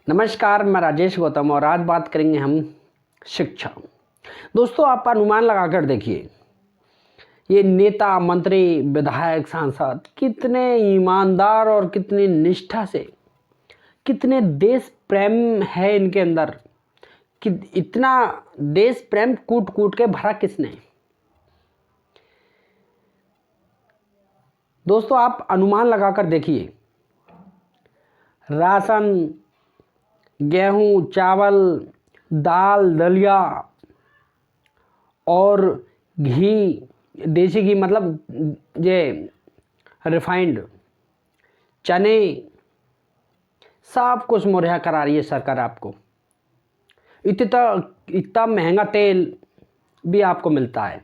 नमस्कार, मैं राजेश गौतम और आज बात करेंगे हम शिक्षा। दोस्तों, आप अनुमान लगाकर देखिए, ये नेता, मंत्री, विधायक, सांसद कितने ईमानदार और कितनी निष्ठा से, कितने देश प्रेम है इनके अंदर कि इतना देश प्रेम कूट कूट के भरा किसने। दोस्तों, आप अनुमान लगाकर देखिए, राशन, गेहूं, चावल, दाल, दलिया और घी, देसी घी मतलब ये रिफाइंड, चने, सब कुछ मुहैया करा रही है सरकार आपको। इतना इतना महंगा तेल भी आपको मिलता है,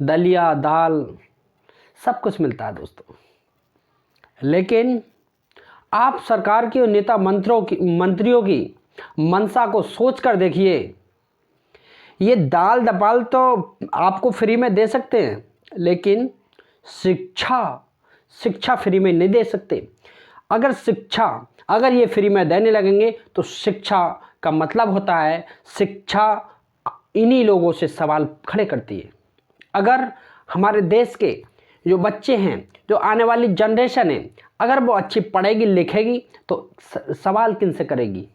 दलिया, दाल, सब कुछ मिलता है दोस्तों। लेकिन आप सरकार की और नेता मंत्रियों की मंशा को सोच कर देखिए, ये दाल दपाल तो आपको फ्री में दे सकते हैं, लेकिन शिक्षा फ्री में नहीं दे सकते। अगर ये फ्री में देने लगेंगे तो शिक्षा का मतलब होता है, शिक्षा इन्हीं लोगों से सवाल खड़े करती है। अगर हमारे देश के जो बच्चे हैं, जो आने वाली जनरेशन है, अगर वो अच्छी पढ़ेगी लिखेगी तो सवाल किन से करेगी?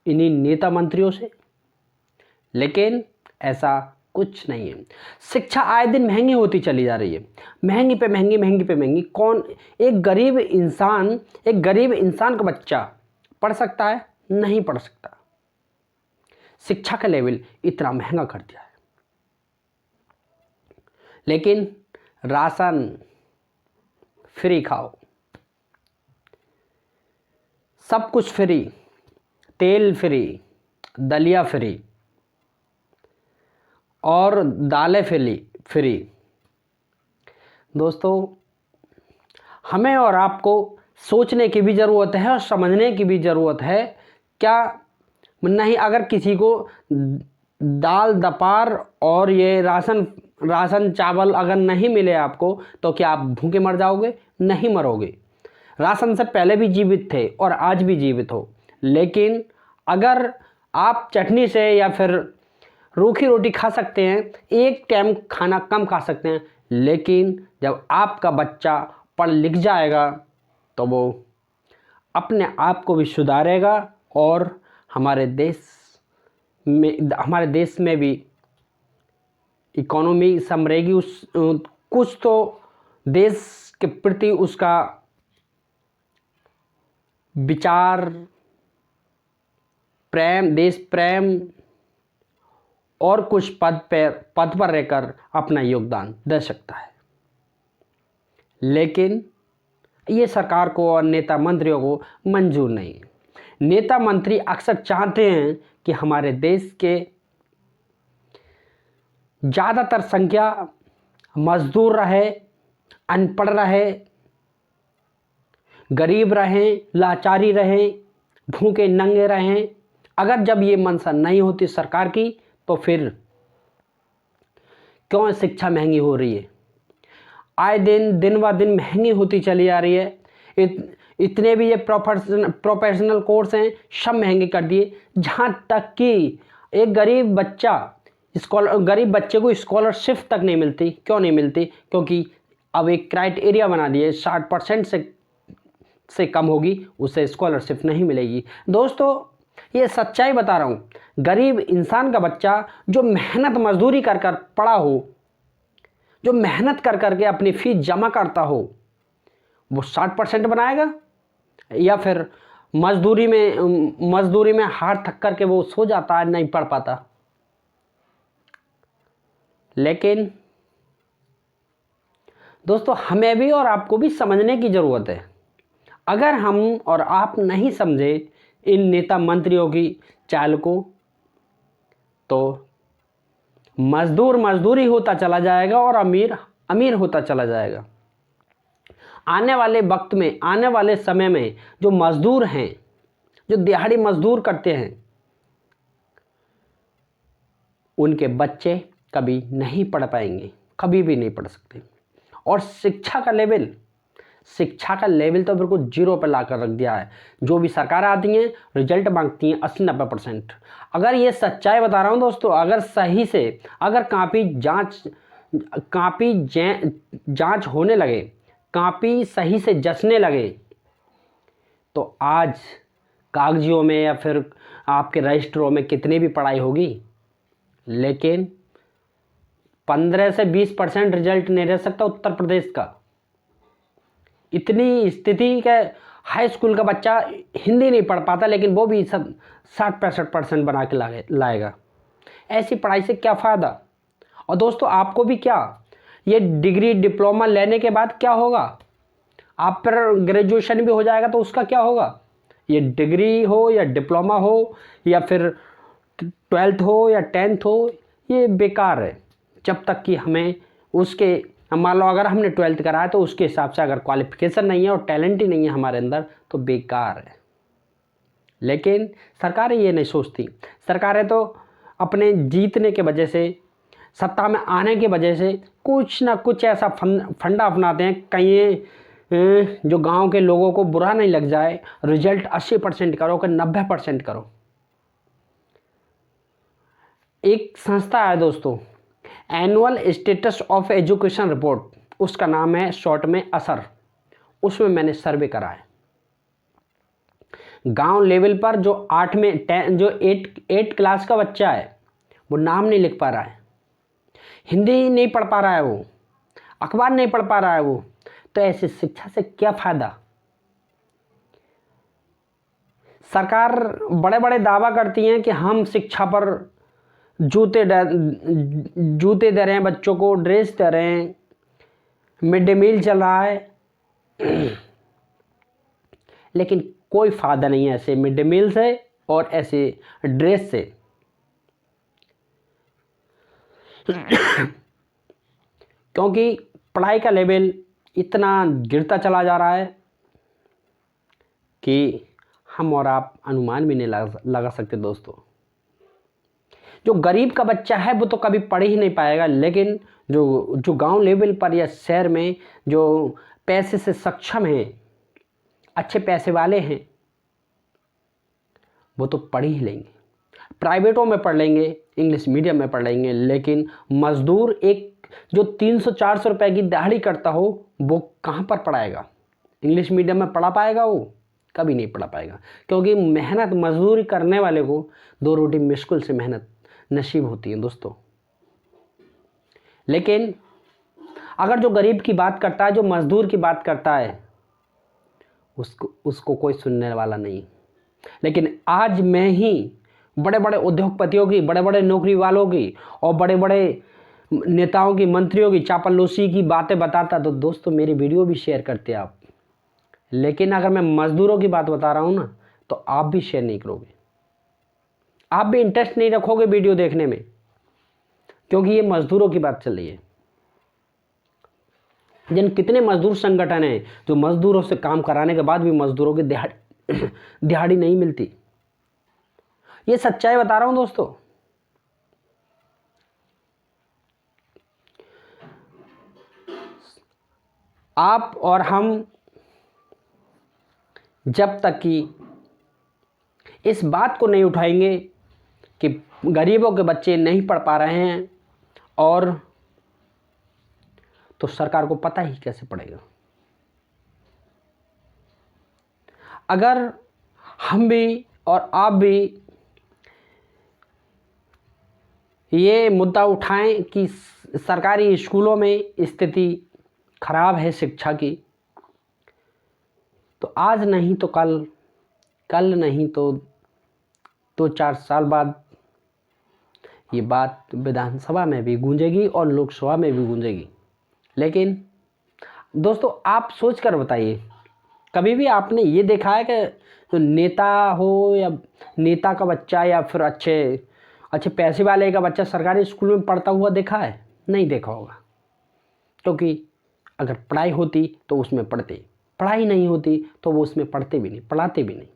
इन्हीं नेता मंत्रियों से। लेकिन ऐसा कुछ नहीं है। शिक्षा आए दिन महंगी होती चली जा रही है, महंगी पे महंगी। कौन एक गरीब इंसान का बच्चा पढ़ सकता है? नहीं पढ़ सकता। शिक्षा का लेवल इतना महंगा कर दिया है। लेकिन राशन फ्री खाओ, सब कुछ फ्री, तेल फ्री, दलिया फ्री और दालें फ्री। दोस्तों, हमें और आपको सोचने की भी ज़रूरत है और समझने की भी ज़रूरत है। क्या नहीं, अगर किसी को दाल दपार और ये राशन चावल अगर नहीं मिले आपको, तो क्या आप भूखे मर जाओगे? नहीं मरोगे। राशन से पहले भी जीवित थे और आज भी जीवित हो। लेकिन अगर आप चटनी से या फिर रूखी रोटी खा सकते हैं, एक टाइम खाना कम खा सकते हैं, लेकिन जब आपका बच्चा पढ़ लिख जाएगा तो वो अपने आप को भी सुधारेगा और हमारे देश में भी इकोनॉमी संभरेगी। कुछ तो देश के प्रति उसका विचार, प्रेम, देश प्रेम और कुछ पद पर रहकर अपना योगदान दे सकता है। लेकिन ये सरकार को और नेता मंत्रियों को मंजूर नहीं है। नेता मंत्री अक्सर चाहते हैं कि हमारे देश के ज़्यादातर संख्या मजदूर रहे, अनपढ़ रहे, गरीब रहें, लाचारी रहें, भूखे नंगे रहें। अगर जब ये मंशा नहीं होती सरकार की, तो फिर क्यों शिक्षा महंगी हो रही है? आए दिन ब दिन महंगी होती चली जा रही है। इतने भी ये प्रोफेशनल कोर्स हैं, सब महंगे कर दिए। जहाँ तक कि एक गरीब बच्चे को स्कॉलरशिप तक नहीं मिलती। क्यों नहीं मिलती? क्योंकि अब एक क्राइटेरिया बना दिए, 60% से कम होगी उसे स्कॉलरशिप नहीं मिलेगी। दोस्तों, ये सच्चाई बता रहा हूँ। गरीब इंसान का बच्चा जो मेहनत मजदूरी कर कर पढ़ा हो, जो मेहनत कर कर के अपनी फीस जमा करता हो, वो 60% बनाएगा या फिर मजदूरी में हाथ थक करके वो सो जाता है, नहीं पढ़ पाता। लेकिन दोस्तों, हमें भी और आपको भी समझने की ज़रूरत है। अगर हम और आप नहीं समझे इन नेता मंत्रियों की चाल को, तो मजदूरी होता चला जाएगा और अमीर होता चला जाएगा। आने वाले समय में जो मजदूर हैं, जो दिहाड़ी मजदूर करते हैं, उनके बच्चे कभी नहीं पढ़ पाएंगे, कभी भी नहीं पढ़ सकते। और शिक्षा का लेवल शिक्षा का लेवल तो बिल्कुल जीरो पर ला कर रख दिया है। जो भी सरकार आती हैं रिजल्ट मांगती हैं 80-90%। अगर ये सच्चाई बता रहा हूँ दोस्तों, अगर सही से अगर कापी जांच होने लगे, कापी सही से जचने लगे, तो आज कागजियों में या फिर आपके रजिस्टरों में कितनी भी पढ़ाई होगी, लेकिन 15 से 20% रिजल्ट नहीं रह सकता उत्तर प्रदेश का। इतनी स्थिति के हाई स्कूल का बच्चा हिंदी नहीं पढ़ पाता, लेकिन वो भी सब 60-65% बना के लाएगा। ऐसी पढ़ाई से क्या फ़ायदा। और दोस्तों आपको भी क्या, ये डिग्री डिप्लोमा लेने के बाद क्या होगा, आप पर ग्रेजुएशन भी हो जाएगा तो उसका क्या होगा। ये डिग्री हो या डिप्लोमा हो या फिर 12th हो या 10th हो, ये बेकार है जब तक कि हमें उसके, मान लो अगर हमने 12th करा है तो उसके हिसाब से अगर क्वालिफिकेशन नहीं है और टैलेंट ही नहीं है हमारे अंदर तो बेकार है। लेकिन सरकारें ये नहीं सोचती। सरकारें तो अपने जीतने के वजह से, सत्ता में आने की वजह से कुछ ना कुछ ऐसा फंडा अपनाते हैं कहीं जो गांव के लोगों को बुरा नहीं लग जाए। रिजल्ट 80% करो कि 90% करो। एक संस्था है दोस्तों, annual status of education report, उसका नाम है शॉर्ट में असर। उसमें मैंने सर्वे करा है। गांव लेवल पर जो 8 क्लास का बच्चा है वो नाम नहीं लिख पा रहा है, हिंदी नहीं पढ़ पा रहा है, वो अखबार नहीं पढ़ पा रहा है, वो तो ऐसी शिक्षा से क्या फायदा। सरकार बड़े बड़े दावा करती हैं कि हम शिक्षा पर जूते दे रहे हैं, बच्चों को ड्रेस दे रहे हैं, मिड डे मील चल रहा है, लेकिन कोई फायदा नहीं है ऐसे मिड डे मील से और ऐसे ड्रेस से। क्योंकि पढ़ाई का लेवल इतना गिरता चला जा रहा है कि हम और आप अनुमान भी नहीं लगा सकते दोस्तों। जो गरीब का बच्चा है वो तो कभी पढ़ ही नहीं पाएगा, लेकिन जो गांव लेवल पर या शहर में जो पैसे से सक्षम हैं, अच्छे पैसे वाले हैं, वो तो पढ़ ही लेंगे, प्राइवेटों में पढ़ लेंगे, इंग्लिश मीडियम में पढ़ लेंगे। लेकिन मजदूर एक जो 300-400 रुपए की दिहाड़ी करता हो वो कहाँ पर पढ़ाएगा, इंग्लिश मीडियम में पढ़ा पाएगा, वो कभी नहीं पढ़ा पाएगा। क्योंकि मेहनत मजदूरी करने वाले को 2 रोटी मुश्किल से मेहनत नसीब होती है दोस्तों। लेकिन अगर जो गरीब की बात करता है, जो मजदूर की बात करता है, उसको कोई सुनने वाला नहीं। लेकिन आज मैं ही बड़े बड़े उद्योगपतियों की, बड़े बड़े नौकरी वालों की और बड़े बड़े नेताओं की, मंत्रियों की चापलूसी की बातें बताता तो दोस्तों मेरी वीडियो भी शेयर करते आप। लेकिन अगर मैं मजदूरों की बात बता रहा हूं ना तो आप भी शेयर नहीं करोगे, आप भी इंटरेस्ट नहीं रखोगे वीडियो देखने में, क्योंकि ये मजदूरों की बात चल रही है। जिन कितने मजदूर संगठन हैं जो मजदूरों से काम कराने के बाद भी मजदूरों की दिहाड़ी नहीं मिलती। ये सच्चाई बता रहा हूं दोस्तों। आप और हम जब तक कि इस बात को नहीं उठाएंगे कि गरीबों के बच्चे नहीं पढ़ पा रहे हैं, और तो सरकार को पता ही कैसे पड़ेगा। अगर हम भी और आप भी ये मुद्दा उठाएं कि सरकारी स्कूलों में स्थिति खराब है शिक्षा की, तो आज नहीं तो कल नहीं तो 2-4 साल बाद ये बात विधानसभा में भी गूंजेगी और लोकसभा में भी गूंजेगी। लेकिन दोस्तों आप सोच कर बताइए, कभी भी आपने ये देखा है कि जो नेता हो या नेता का बच्चा या फिर अच्छे पैसे वाले का बच्चा सरकारी स्कूल में पढ़ता हुआ देखा है? नहीं देखा होगा। क्योंकि अगर पढ़ाई होती तो उसमें पढ़ते, पढ़ाई नहीं होती तो वो उसमें पढ़ते भी नहीं, पढ़ाते भी नहीं।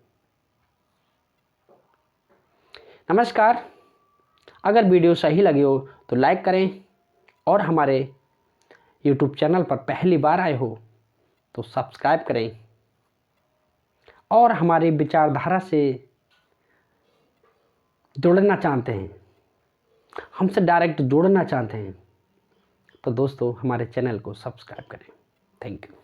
नमस्कार, अगर वीडियो सही लगी हो तो लाइक करें, और हमारे YouTube चैनल पर पहली बार आए हो तो सब्सक्राइब करें, और हमारी विचारधारा से जुड़ना चाहते हैं, हमसे डायरेक्ट जुड़ना चाहते हैं, तो दोस्तों हमारे चैनल को सब्सक्राइब करें। Thank you.